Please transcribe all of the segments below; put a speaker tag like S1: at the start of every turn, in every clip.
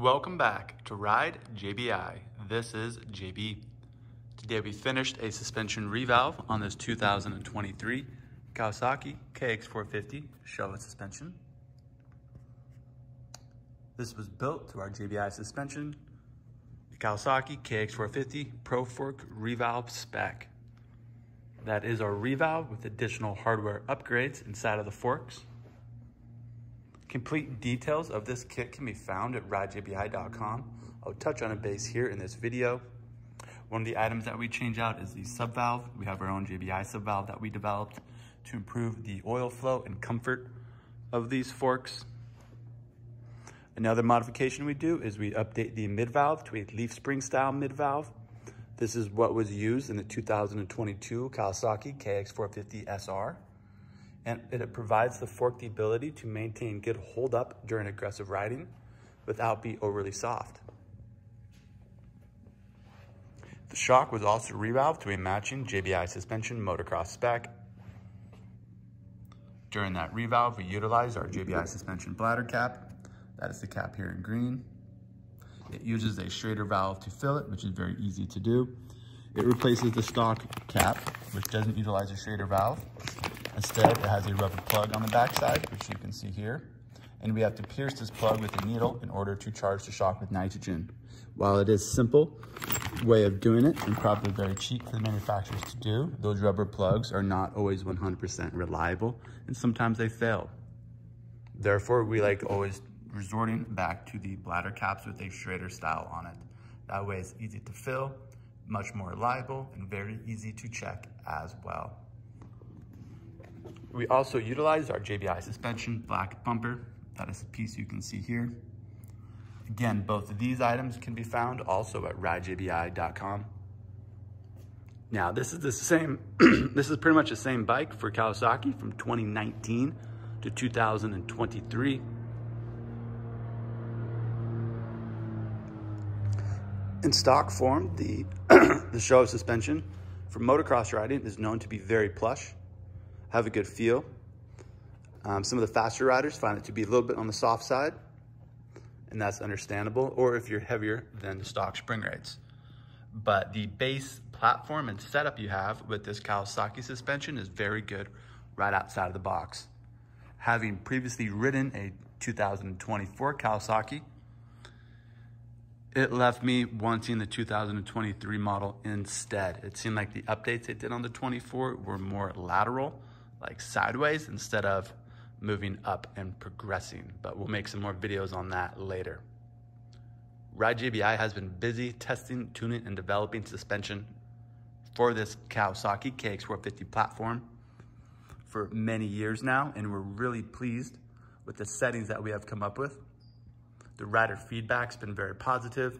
S1: Welcome back to Ride JBI. This is JB. Today we finished a suspension revalve on this 2023 Kawasaki KX450 Showa suspension. This was built to our JBI suspension, the Kawasaki KX450 Pro Fork Revalve Spec. That is our revalve with additional hardware upgrades inside of the forks. Complete details of this kit can be found at ridejbi.com. I'll touch on a base here in this video. One of the items that we change out is the subvalve. We have our own JBI subvalve that we developed to improve the oil flow and comfort of these forks. Another modification we do is we update the mid-valve to a leaf spring style mid-valve. This is what was used in the 2022 Kawasaki KX450 SR. And it provides the fork the ability to maintain good hold up during aggressive riding without being overly soft. The shock was also revalved to a matching JBI suspension motocross spec. During that revalve, we utilized our JBI suspension bladder cap. That is the cap here in green. It uses a Schrader valve to fill it, which is very easy to do. It replaces the stock cap, which doesn't utilize a Schrader valve. Instead, it has a rubber plug on the backside, which you can see here. And we have to pierce this plug with a needle in order to charge the shock with nitrogen. While it is a simple way of doing it and probably very cheap for the manufacturers to do, those rubber plugs are not always 100% reliable, and sometimes they fail. Therefore, we like always resorting back to the bladder caps with a Schrader style on it. That way it's easy to fill, much more reliable, and very easy to check as well. We also utilized our JBI suspension black bumper. That is the piece you can see here. Again, both of these items can be found also at ridejbi.com. Now, this is the same, this is pretty much the same bike for Kawasaki from 2019 to 2023. In stock form, the Showa suspension for motocross riding is known to be very plush, have a good feel. Some of the faster riders find it to be a little bit on the soft side, and that's understandable, or if you're heavier than the stock spring rates. But the base platform and setup you have with this Kawasaki suspension is very good right outside of the box. Having previously ridden a 2024 Kawasaki, it left me wanting the 2023 model instead. It seemed like the updates they did on the 24 were more lateral, like sideways, instead of moving up and progressing. But we'll make some more videos on that later. Ride JBI has been busy testing, tuning, and developing suspension for this Kawasaki KX450 platform for many years now, and we're really pleased with the settings that we have come up with. The rider feedback's been very positive.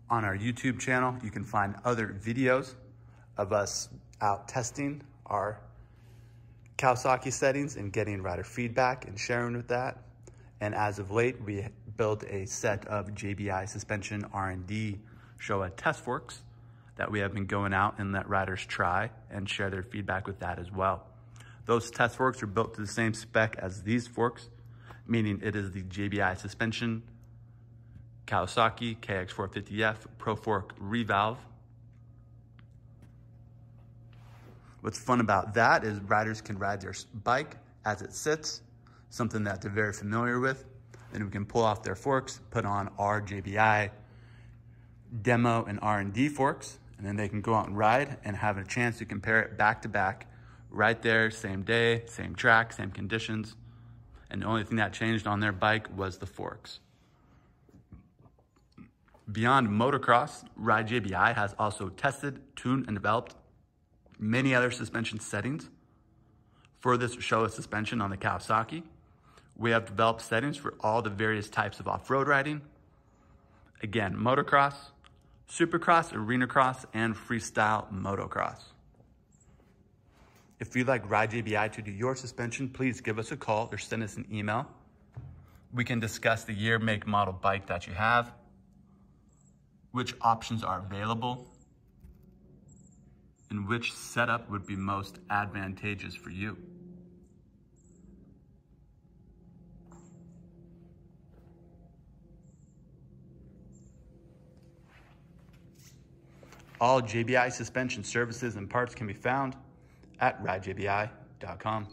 S1: On our YouTube channel, you can find other videos of us out testing our Kawasaki settings and getting rider feedback and sharing with that. And as of late, we built a set of JBI suspension R&D Showa test forks that we have been going out and let riders try and share their feedback with that as well. Those test forks are built to the same spec as these forks, meaning it is the JBI suspension Kawasaki KX450F Pro Fork Revalve. What's fun about that is riders can ride their bike as it sits, something that they're very familiar with. Then we can pull off their forks, put on our JBI demo and R&D forks, and then they can go out and ride and have a chance to compare it back to back, right there, same day, same track, same conditions. And the only thing that changed on their bike was the forks. Beyond motocross, Ride JBI has also tested, tuned, and developed many other suspension settings for this Showa suspension on the Kawasaki. We have developed settings for all the various types of off-road riding. Again, motocross, supercross, arena cross, and freestyle motocross. If you'd like Ride JBI to do your suspension, please give us a call or send us an email. We can discuss the year, make, model bike that you have, which options are available, and which setup would be most advantageous for you. All JBI suspension services and parts can be found at radjbi.com.